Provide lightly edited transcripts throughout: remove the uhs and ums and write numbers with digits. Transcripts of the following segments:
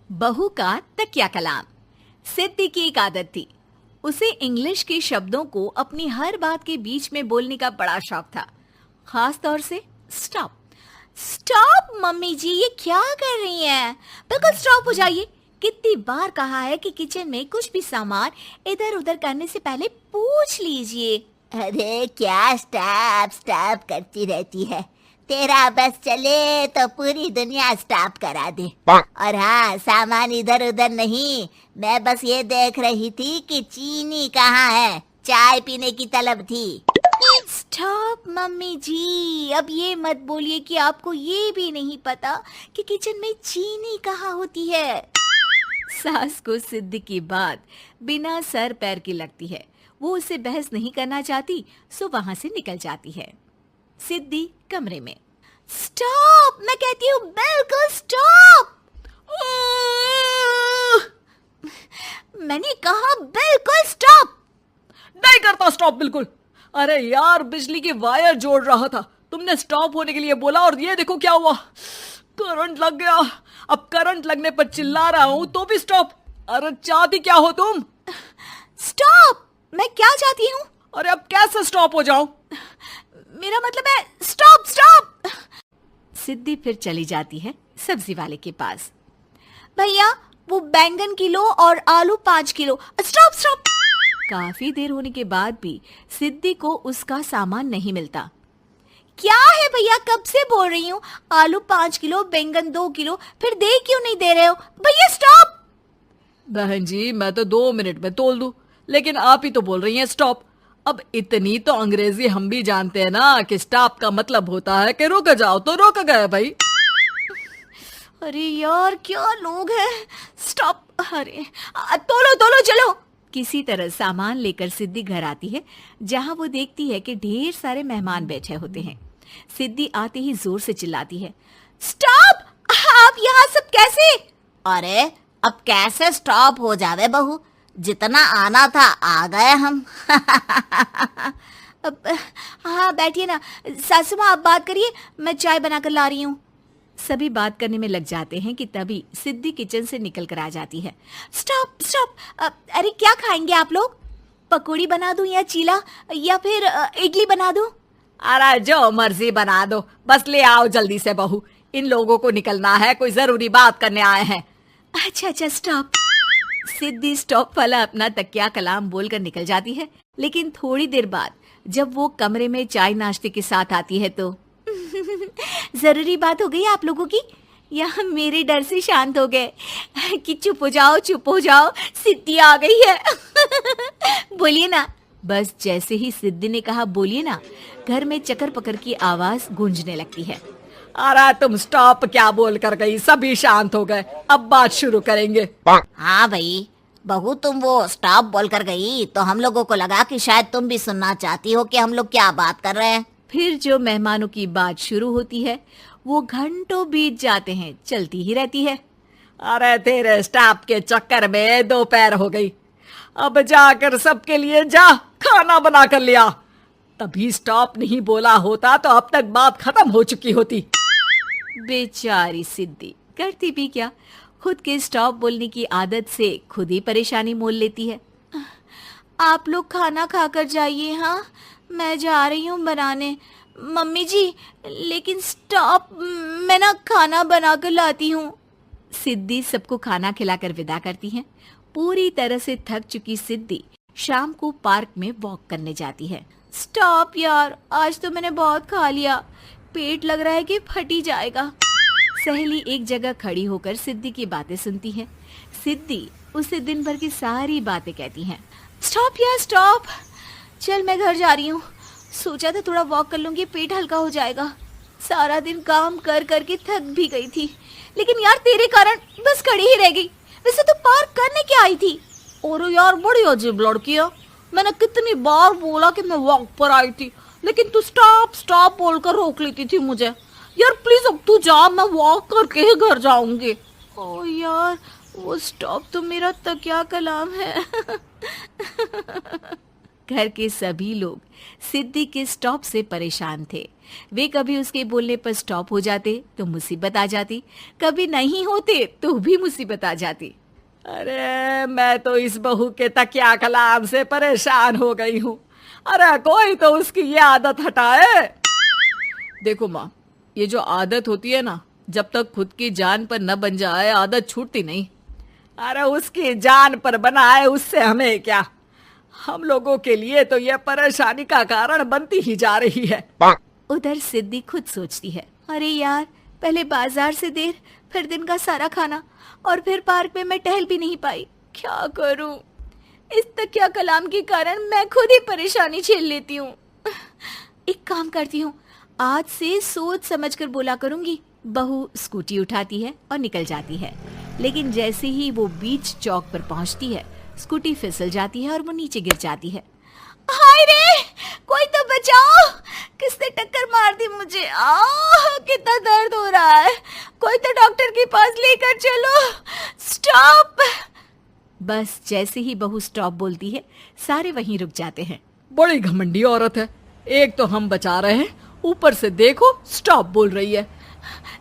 बहू का तकिया कलाम। सिद्धि की एक आदत थी, उसे इंग्लिश के शब्दों को अपनी हर बात के बीच में बोलने का बड़ा शौक था, खास तौर से स्टॉप। स्टॉप मम्मी जी, ये क्या कर रही हैं? बिल्कुल स्टॉप हो जाइए। कितनी बार कहा है कि किचन में कुछ भी सामान इधर उधर करने से पहले पूछ लीजिए। अरे क्या स्टॉप स्टॉप करती रहती है, तेरा बस चले तो पूरी दुनिया स्टॉप करा दे। और हाँ, सामान इधर उधर नहीं, मैं बस ये देख रही थी कि चीनी कहाँ है, चाय पीने की तलब थी। स्टॉप मम्मी जी, अब ये मत बोलिए कि आपको ये भी नहीं पता कि किचन में चीनी कहाँ होती है। सास को सिद्धि की बात बिना सर पैर की लगती है। वो उससे बहस नहीं करना चाहती, सो वहां से निकल जाती है। सिद्धि कमरे में। स्टॉप, मैं कहती हूँ बिल्कुल स्टॉप। मैंने कहा बिल्कुल स्टॉप। नहीं करता स्टॉप बिल्कुल। अरे यार, बिजली की वायर जोड़ रहा था, तुमने स्टॉप होने के लिए बोला और ये देखो क्या हुआ, करंट लग गया। अब करंट लगने पर चिल्ला रहा हूँ तो भी स्टॉप। अरे चाहती क्या हो तुम? स्टॉप, मैं क्या चाहती हूँ? अरे अब कैसे स्टॉप हो जाऊं? मेरा मतलब है स्टॉप स्टॉप। सिद्धि फिर चली जाती है सब्जी वाले के पास। भैया, वो बैंगन किलो और आलू 5 किलो। Stop stop. काफी देर होने के बाद भी सिद्धि को उसका सामान नहीं मिलता। क्या है भैया, कब से बोल रही हूँ, आलू 5 किलो, बैंगन 2 किलो, फिर दे क्यों नहीं दे रहे हो? भैया स्टॉप। बहन जी, मैं तो 2 मिनट में तोल दूं, लेकिन आप ही तो बोल रही हैं स्टॉप। अब इतनी तो अंग्रेजी हम भी जानते हैं ना कि स्टॉप का मतलब होता है कि रुक जाओ, तो रुक गए भाई। अरे यार, क्या लोग हैं। स्टॉप। अरे तोलो तोलो चलो। किसी तरह सामान लेकर सिद्धि घर आती है, जहां वो देखती है कि ढेर सारे मेहमान बैठे होते हैं। सिद्धि आते ही जोर से चिल्लाती है, स्टॉप! आप यहाँ सब कैसे? अरे अब कैसे स्टॉप हो जावे बहू, जितना आना था आ गए हम। अब हाँ बैठिए ना। सासू माँ, आप बात करिए, मैं चाय बनाकर ला रही हूँ। सभी बात करने में लग जाते हैं कि तभी सिद्धि किचन से निकल कर आ जाती है। Stop stop. अरे क्या खाएंगे आप लोग? पकौड़ी बना दूं या चीला, या फिर इडली बना दूं? अरे जो मर्जी बना दो, बस ले आओ जल्दी से बहू, इन लोगों को निकलना है, कोई जरूरी बात करने आए हैं। अच्छा स्टॉप। सिद्धि स्टॉप वाला अपना तकिया कलाम बोलकर निकल जाती है, लेकिन थोड़ी देर बाद जब वो कमरे में चाय नाश्ते के साथ आती है तो जरूरी बात हो गई आप लोगों की, या मेरे डर से शांत हो गए कि चुप हो जाओ, सिद्धि आ गई है। बोलिए ना। बस जैसे ही सिद्धि ने कहा बोलिए ना, घर में चकर पकर की आवाज गूंजने लगती है। अरे तुम स्टॉप क्या बोल कर गई, सभी शांत हो गए, अब बात शुरू करेंगे। हाँ भाई बहू, तुम वो स्टॉप बोल कर गई तो हम लोगों को लगा कि शायद तुम भी सुनना चाहती हो कि हम लोग क्या बात कर रहे हैं। फिर जो मेहमानों की बात शुरू होती है वो घंटों बीत जाते हैं, चलती ही रहती है। अरे तेरे स्टॉप के चक्कर में दोपहर हो गई, अब जाकर सबके लिए जा खाना बना कर लिया। तभी स्टॉप नहीं बोला होता तो अब तक बात खत्म हो चुकी होती। बेचारी सिद्धि करती भी क्या, खुद के स्टॉप बोलने की आदत से खुद ही परेशानी मोल लेती है। आप लोग खाना खाकर जाइए, हाँ मैं जा रही हूँ बनाने। मम्मी जी, लेकिन स्टॉप, मैं ना खाना बना कर लाती हूँ। सिद्धि सबको खाना खिलाकर विदा करती है। पूरी तरह से थक चुकी सिद्धि शाम को पार्क में वॉक करने जाती है। स्टॉप यार, आज तो मैंने बहुत खा लिया, पेट लग रहा है कि फट ही जाएगा। सहेली एक जगह खड़ी होकर सिद्धि की बातें सुनती है। सिद्धि उसे दिन भर की सारी बातें कहती हैं। स्टॉप यार स्टॉप, चल मैं घर जा रही हूँ। सोचा था थोड़ा वॉक कर लूंगी, पेट हल्का हो जाएगा। सारा दिन काम कर कर के थक भी गई थी, लेकिन यार तेरे कारण बस खड़ी ही रह गई। वैसे तो पार्क करने क्या आई थी? और यार बड़ी अजीब लड़की है, मैंने कितनी बार बोला कि मैं वॉक पर आई थी, लेकिन तू स्टॉप स्टॉप बोलकर रोक लेती थी मुझे। यार प्लीज अब तू जा, मैं वॉक करके ही घर जाऊंगी। ओ यार, वो स्टॉप तो मेरा तकिया कलाम है। घर के सभी लोग सिद्धि के स्टॉप से परेशान थे। वे कभी उसके बोलने पर स्टॉप हो जाते तो मुसीबत आ जाती, कभी नहीं होते तो भी मुसीबत आ जाती। अरे मैं तो इस बहू के तकिया कलाम से परेशान हो गई हूँ। अरे कोई तो उसकी ये आदत हटाए। देखो माँ, ये जो आदत होती है ना, जब तक खुद की जान पर न बन जाए आदत छूटती नहीं। अरे उसकी जान पर बनाए उससे हमें क्या, हम लोगों के लिए तो ये परेशानी का कारण बनती ही जा रही है। उधर सिद्धि खुद सोचती है, अरे यार, पहले बाजार से देर, फिर दिन का सारा खाना, और फिर पार्क में मैं टहल भी नहीं पाई। क्या करूं? इस तकिया कलाम के कारण मैं खुद ही परेशानी झेल लेती हूँ। एक काम करती हूँ, आज से सोच समझ कर बोला करूंगी। बहू स्कूटी उठाती है और निकल जाती है, लेकिन जैसे ही वो बीच चौक पर पहुंचती है, स्कूटी फिसल जाती है और वो नीचे गिर जाती है। हाय रे, कोई तो बचाओ, किसने टक्कर मार दी मुझे? कितना दर्द हो रहा है, कोई तो डॉक्टर के पास लेकर चलो। स्टॉप। बस जैसे ही बहू स्टॉप बोलती है, सारे वहीं रुक जाते हैं। बड़ी घमंडी औरत है, एक तो हम बचा रहे हैं, ऊपर से देखो स्टॉप बोल रही है।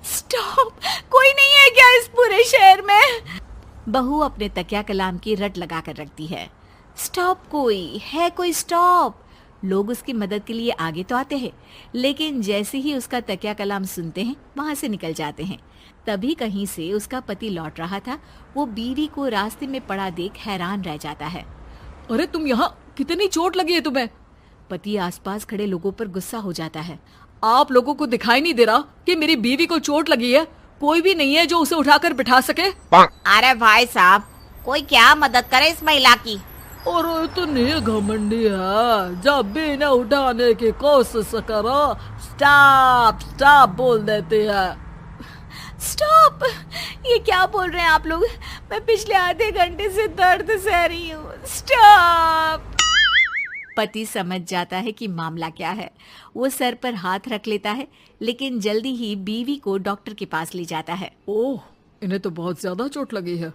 स्टॉप? कोई नहीं है क्या इस पूरे शहर में? बहू अपने तकिया कलाम की रट लगा कर रखती है। स्टॉप कोई है, कोई स्टॉप। लोग उसकी मदद के लिए आगे तो आते हैं, लेकिन जैसे ही उसका तकिया कलाम सुनते हैं, वहां से निकल जाते हैं। तभी कहीं से उसका पति लौट रहा था। वो बीवी को रास्ते में पड़ा देख हैरान रह जाता है। अरे तुम यहाँ, कितनी चोट लगी है तुम्हें? पति आसपास खड़े लोगों पर गुस्सा हो जाता है। आप लोगों को दिखाई नहीं दे रहा कि मेरी बीवी को चोट लगी है? कोई भी नहीं है जो उसे उठाकर बिठा सके? अरे भाई साहब, कोई क्या मदद करे इस महिला की? और इतनी घमंडी है, जब भी इन्हें उठाने की कोशिश करो स्टॉप स्टॉप बोल देती है। स्टॉप? ये क्या बोल रहे हैं आप लोग? मैं पिछले आधे घंटे से दर्द सह रही हूँ। स्टॉप। पति समझ जाता है कि मामला क्या है। वो सर पर हाथ रख लेता है, लेकिन जल्दी ही बीवी को डॉक्टर के पास ले जाता है। ओह, इन्हें तो बहुत ज्यादा चोट लगी है।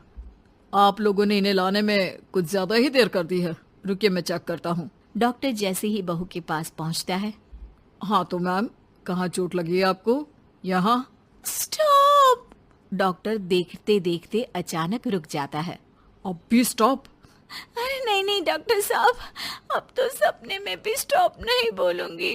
आप लोगों ने इन्हें लाने में कुछ ज्यादा ही देर कर दी है। रुकिए, मैं चेक करता हूँ। डॉक्टर जैसे ही बहू के पास पहुँचता है। हाँ तो मैम, कहाँ चोट लगी है आपको? यहाँ। स्टॉप। डॉक्टर देखते देखते अचानक रुक जाता है। अब भी स्टॉप? अरे नहीं नहीं डॉक्टर साहब, अब तो सपने में भी स्टॉप नहीं बोलूंगी।